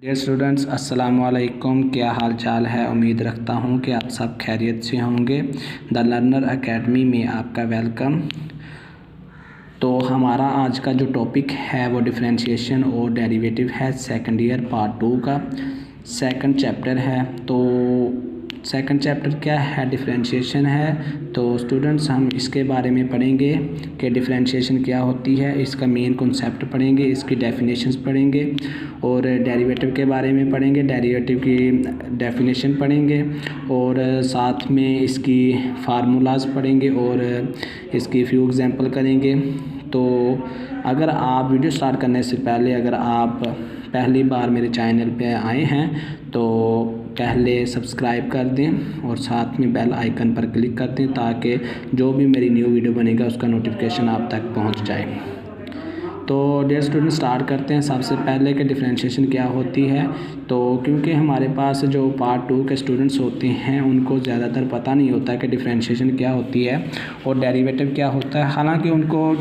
Dear students, अस्सलाम वालेकुम। क्या हाल चाल है? उम्मीद रखता हूँ कि आप सब खैरियत से होंगे। द लर्नर एकेडमी में आपका वेलकम। तो हमारा आज का जो टॉपिक है वो डिफरेंशिएशन और डेरिवेटिव है। सेकंड ईयर पार्ट 2 का सेकंड चैप्टर है। तो सेकंड चैप्टर क्या है? डिफरेंशिएशन है। तो स्टूडेंट्स हम इसके बारे में पढ़ेंगे कि डिफरेंशिएशन क्या होती है, इसका मेन कॉन्सेप्ट पढ़ेंगे, इसकी डेफिनेशंस पढ़ेंगे और डेरिवेटिव के बारे में पढ़ेंगे, डेरिवेटिव की डेफिनेशन पढ़ेंगे और साथ में इसकी फार्मूलाज पढ़ेंगे और इसकी फ्यू एग्जांपल करेंगे। तो अगर आप वीडियो स्टार्ट करने से पहले अगर आप पहली बार मेरे चैनल पे आए हैं तो पहले सब्सक्राइब कर दें और साथ में बेल आइकन पर क्लिक कर दें ताकि जो भी मेरी न्यू वीडियो बनेगा उसका नोटिफिकेशन आप तक पहुंच जाए। तो डियर स्टूडेंट स्टार्ट करते हैं। सबसे पहले कि डिफरेंशिएशन क्या होती है। तो क्योंकि हमारे पास जो पार्ट 2 के स्टूडेंट्स होते हैं उनको ज़्यादातर पता नहीं होता कि डिफरेंशिएशन क्या होती है और डेरिवेटिव क्या होता है। हालांकि उनको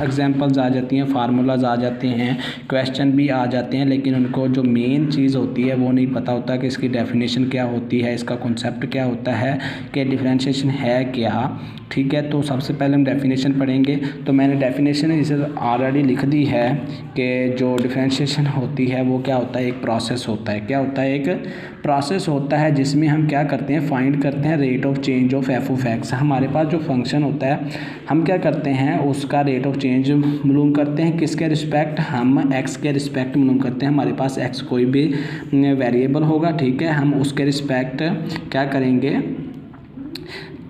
एग्जांपल्स आ जाती हैं, फार्मूलाज आ जाते हैं, क्वेश्चन भी आ जाते हैं, लेकिन उनको जो मेन चीज़ होती है वो नहीं पता होता कि इसकी डेफिनेशन क्या होती है, इसका कॉन्सेप्ट क्या होता है, कि डिफरेंशिएशन है क्या। ठीक है, तो सबसे पहले हम डेफिनेशन पढ़ेंगे। तो मैंने डेफिनेशन इसे ऑलरेडी लिख दी है कि जो डिफरेंशिएशन होती है वो क्या होता है, एक प्रोसेस होता है। क्या होता है? एक प्रोसेस होता है जिसमें हम क्या करते हैं, फाइंड करते हैं rate of change of f of x. हमारे पास जो फंक्शन होता है हम क्या करते हैं, उसका रेट ऑफ चेंज मालूम करते हैं। किसके रिस्पेक्ट? हम एक्स के रिस्पेक्ट मालूम करते हैं। हमारे पास एक्स कोई भी वेरिएबल होगा, ठीक है, हम उसके रिस्पेक्ट क्या करेंगे,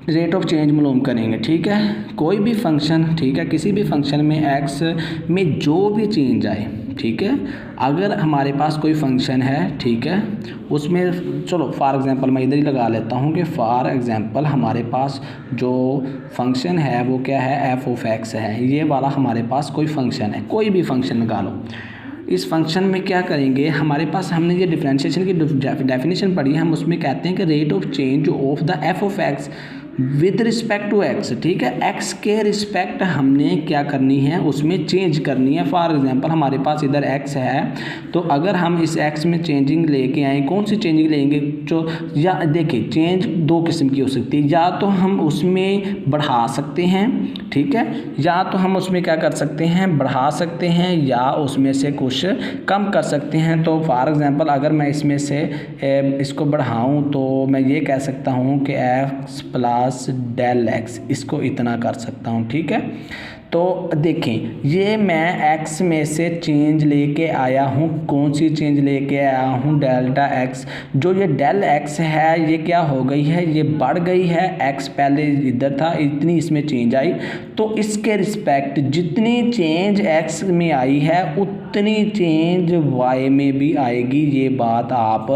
रेट ऑफ चेंज मालूम करेंगे। ठीक है, कोई भी फंक्शन, ठीक है, किसी भी फंक्शन में एक्स में जो भी चेंज आए, ठीक है, अगर हमारे पास कोई फंक्शन है, ठीक है, उसमें चलो फॉर एग्जांपल मैं इधर ही लगा लेता हूँ कि फॉर एग्जांपल हमारे पास जो फंक्शन है वो क्या है, एफ ऑफ एक्स है। ये वाला हमारे पास कोई फंक्शन है, कोई भी फंक्शन लगा लो। इस फंक्शन में क्या करेंगे, हमारे पास हमने ये डिफरेंशिएशन की डेफिनेशन पढ़ी है, हम उसमें कहते हैं कि rate of change of the f of x with respect to x. ठीक है, एक्स के रिस्पेक्ट हमने क्या करनी है, उसमें चेंज करनी है। फॉर एग्जांपल हमारे पास इधर एक्स है, तो अगर हम इस एक्स में चेंजिंग लेके आए, कौन सी चेंजिंग लेंगे, जो या देखिए चेंज दो किस्म की हो सकती है, या तो हम उसमें बढ़ा सकते हैं, ठीक है, या तो हम उसमें क्या कर सकते हैं, बढ़ा सकते हैं, या उसमें से कुछ कम कर सकते हैं। तो फॉर एग्जांपल अगर मैं इसमें से इसको बढ़ाऊँ तो मैं ये कह सकता हूँ कि एक्स प्लस डेल एक्स, इसको इतना कर सकता हूँ। ठीक है, तो देखें ये मैं x में से चेंज लेके आया हूँ, कौन सी चेंज लेके आया हूँ, डेल्टा x। जो ये डेल x है ये क्या हो गई है, ये बढ़ गई है। x पहले इधर था, इतनी इसमें चेंज आई, तो इसके रिस्पेक्ट जितनी चेंज x में आई है उतनी चेंज y में भी आएगी। ये बात आप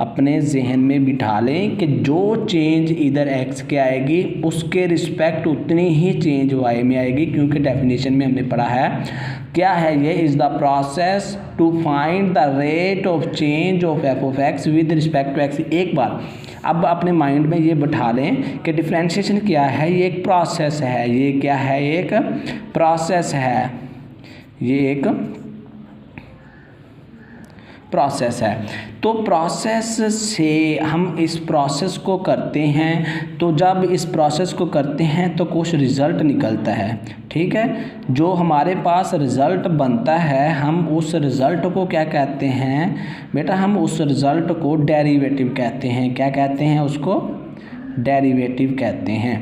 अपने जहन में बिठा लें कि जो चेंज इधर x के आएगी उसके रिस्पेक्ट उतनी ही चेंज y में आएगी, क्योंकि डेफिनेशन में हमने पढ़ा है क्या है, ये is the process to find the rate of change of f of x with respect to x. एक बार अब अपने माइंड में ये बिठा लें कि डिफरेंशिएशन क्या है, ये एक प्रोसेस है। ये क्या है, एक प्रोसेस है, ये एक प्रोसेस है। तो प्रोसेस से हम इस प्रोसेस को करते हैं, तो जब इस प्रोसेस को करते हैं तो कुछ रिज़ल्ट निकलता है। ठीक है, जो हमारे पास रिज़ल्ट बनता है हम उस रिज़ल्ट को क्या कहते हैं बेटा, हम उस रिज़ल्ट को डेरिवेटिव कहते हैं। क्या कहते हैं उसको? डेरिवेटिव कहते हैं।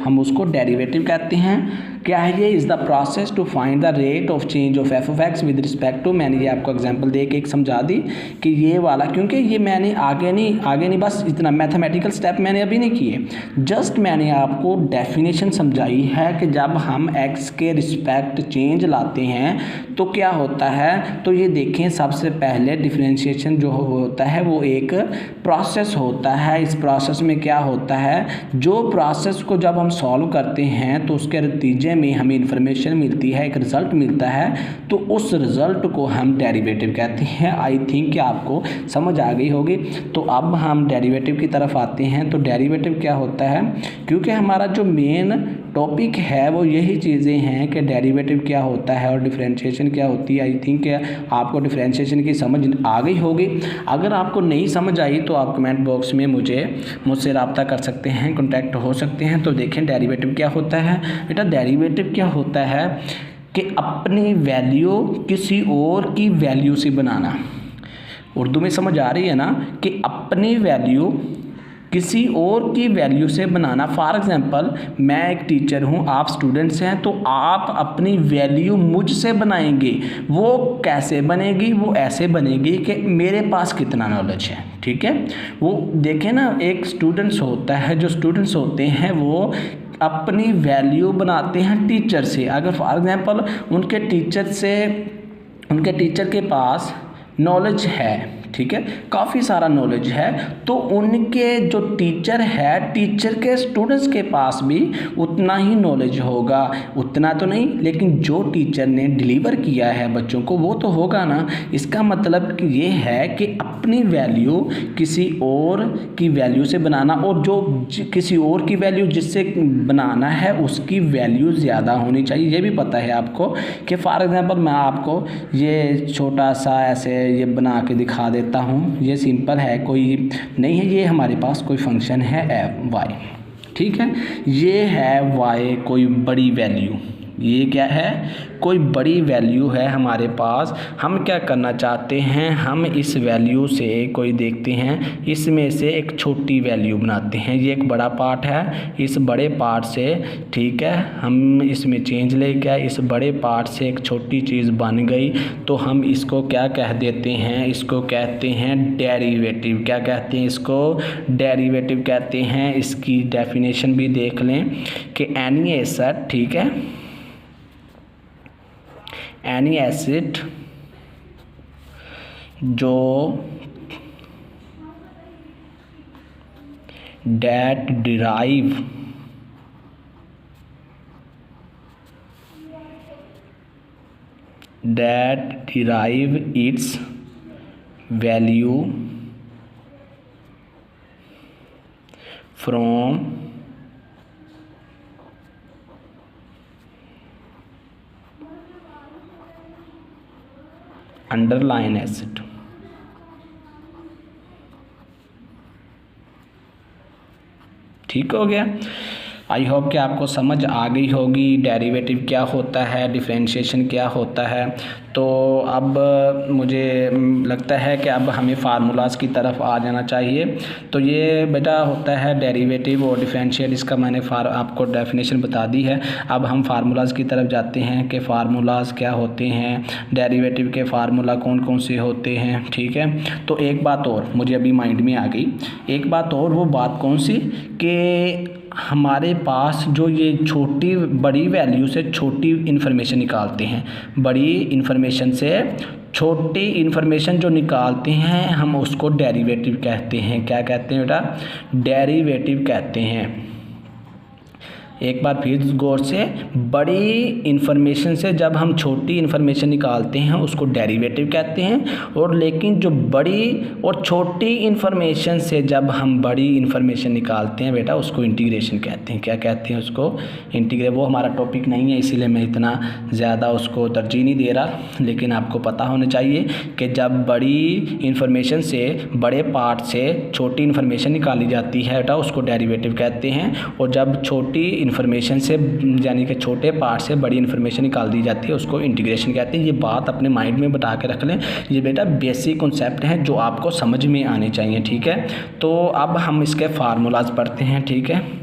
हम उसको डेरिवेटिव कहते हैं। क्या है ये? Is the process to find the rate of change of f of x with respect to, मैंने ये आपको एग्जांपल दे के एक समझा दी कि ये वाला, क्योंकि ये मैंने आगे नहीं बस इतना मैथमेटिकल स्टेप मैंने अभी नहीं किए, जस्ट मैंने आपको डेफिनेशन समझाई है कि जब हम एक्स के रिस्पेक्ट चेंज लाते हैं तो क्या होता है। तो ये देखें, सबसे पहले डिफरेंशिएशन जो होता है वो एक प्रोसेस होता है। इस प्रोसेस में क्या होता है, जो प्रोसेस को जब हम सॉल्व करते हैं तो उसके नतीजे नतीजे में हमें इन्फॉर्मेशन मिलती है, एक रिज़ल्ट मिलता है, तो उस रिज़ल्ट को हम डेरिवेटिव कहते हैं। आई थिंक कि आपको समझ आ गई होगी। तो अब हम डेरिवेटिव की तरफ आते हैं। तो डेरिवेटिव क्या होता है, क्योंकि हमारा जो मेन टॉपिक है वो यही चीज़ें हैं कि डेरिवेटिव क्या होता है और डिफरेंशिएशन क्या होती है। आई थिंक आपको डिफरेंशिएशन की समझ आ गई होगी। अगर आपको नहीं समझ आई तो आप कमेंट बॉक्स में मुझसे रब्ता कर सकते हैं, कॉन्टैक्ट हो सकते हैं। तो देखें डेरिवेटिव क्या होता है। बेटा डेरिवेटिव क्या होता है कि अपनी वैल्यू किसी और की वैल्यू से बनाना। उर्दू में समझ आ रही है ना, कि अपनी वैल्यू किसी और की वैल्यू से बनाना। फॉर एग्जांपल मैं एक टीचर हूँ, आप स्टूडेंट्स हैं, तो आप अपनी वैल्यू मुझसे बनाएंगे। वो कैसे बनेगी, वो ऐसे बनेगी कि मेरे पास कितना नॉलेज है। ठीक है, वो देखें ना, एक स्टूडेंट्स होता है, जो स्टूडेंट्स होते हैं वो अपनी वैल्यू बनाते हैं टीचर से। अगर फॉर एग्जांपल उनके टीचर के पास नॉलेज है, ठीक है, काफ़ी सारा नॉलेज है, तो उनके जो टीचर है, टीचर के स्टूडेंट्स के पास भी उतना ही नॉलेज होगा। उतना तो नहीं, लेकिन जो टीचर ने डिलीवर किया है बच्चों को वो तो होगा ना। इसका मतलब ये है कि अपनी वैल्यू किसी और की वैल्यू से बनाना, और जो किसी और की वैल्यू जिससे बनाना है उसकी वैल्यू ज़्यादा होनी चाहिए। ये भी पता है आपको कि फॉर एग्जांपल मैं आपको ये छोटा सा ऐसे ये बना के दिखा देता हूँ। ये सिंपल है, कोई नहीं है, ये हमारे पास कोई फंक्शन है y, ठीक है, ये है y कोई बड़ी वैल्यू। ये क्या है, कोई बड़ी वैल्यू है हमारे पास। हम क्या करना चाहते हैं, हम इस वैल्यू से कोई देखते हैं, इसमें से एक छोटी वैल्यू बनाते हैं। ये एक बड़ा पार्ट है, इस बड़े पार्ट से, ठीक है, हम इसमें चेंज लेके आए, इस बड़े पार्ट से एक छोटी चीज़ बन गई, तो हम इसको क्या कह देते हैं, इसको कहते हैं डेरिवेटिव। क्या कहते हैं, इसको डेरिवेटिव कहते हैं। इसकी डेफिनेशन भी देख लें कि एनी एसेट, ठीक है, एनी एसेट जो that derive its value from underline asset. ठीक हो गया। आई होप कि आपको समझ आ गई होगी डेरिवेटिव क्या होता है, डिफरेंशिएशन क्या होता है। तो अब मुझे लगता है कि अब हमें फार्मूलाज़ की तरफ आ जाना चाहिए। तो ये बेटा होता है डेरिवेटिव और डिफरेंशियल, इसका मैंने आपको डेफिनेशन बता दी है। अब हम फार्मूलाज़ की तरफ जाते हैं कि फार्मूलाज़ क्या होते हैं, डेरिवेटिव के फार्मूला कौन कौन से होते हैं। ठीक है, तो एक बात और मुझे अभी माइंड में आ गई, एक बात और, वो बात कौन सी, कि हमारे पास जो ये छोटी बड़ी वैल्यू से छोटी इन्फॉर्मेशन निकालते हैं, बड़ी इन्फॉर्मेशन से छोटी इन्फॉर्मेशन जो निकालते हैं, हम उसको डेरिवेटिव कहते हैं। क्या कहते हैं बेटा, डेरिवेटिव कहते हैं। एक बार फिर गौर से, बड़ी इन्फॉर्मेशन से जब हम छोटी इन्फॉर्मेशन निकालते हैं उसको डेरिवेटिव कहते हैं, और लेकिन जो बड़ी और छोटी इन्फॉर्मेशन से जब हम बड़ी इन्फॉर्मेशन निकालते हैं बेटा उसको इंटीग्रेशन कहते हैं। क्या कहते हैं उसको, इंटीग्रेट। वो हमारा टॉपिक नहीं है, इसीलिए मैं इतना ज़्यादा उसको तरजीह नहीं दे रहा, लेकिन आपको पता होना चाहिए कि जब बड़ी इन्फॉर्मेशन से, बड़े पार्ट से छोटी इन्फॉर्मेशन निकाली जाती है बेटा उसको डेरिवेटिव कहते हैं, और जब छोटी इन्फॉर्मेशन से यानी कि छोटे पार्ट से बड़ी इन्फॉर्मेशन निकाल दी जाती है उसको इंटीग्रेशन कहते हैं। ये बात अपने माइंड में बता के रख लें, ये बेटा बेसिक कॉन्सेप्ट हैं जो आपको समझ में आने चाहिए। ठीक है, तो अब हम इसके फार्मूलाज पढ़ते हैं। ठीक है।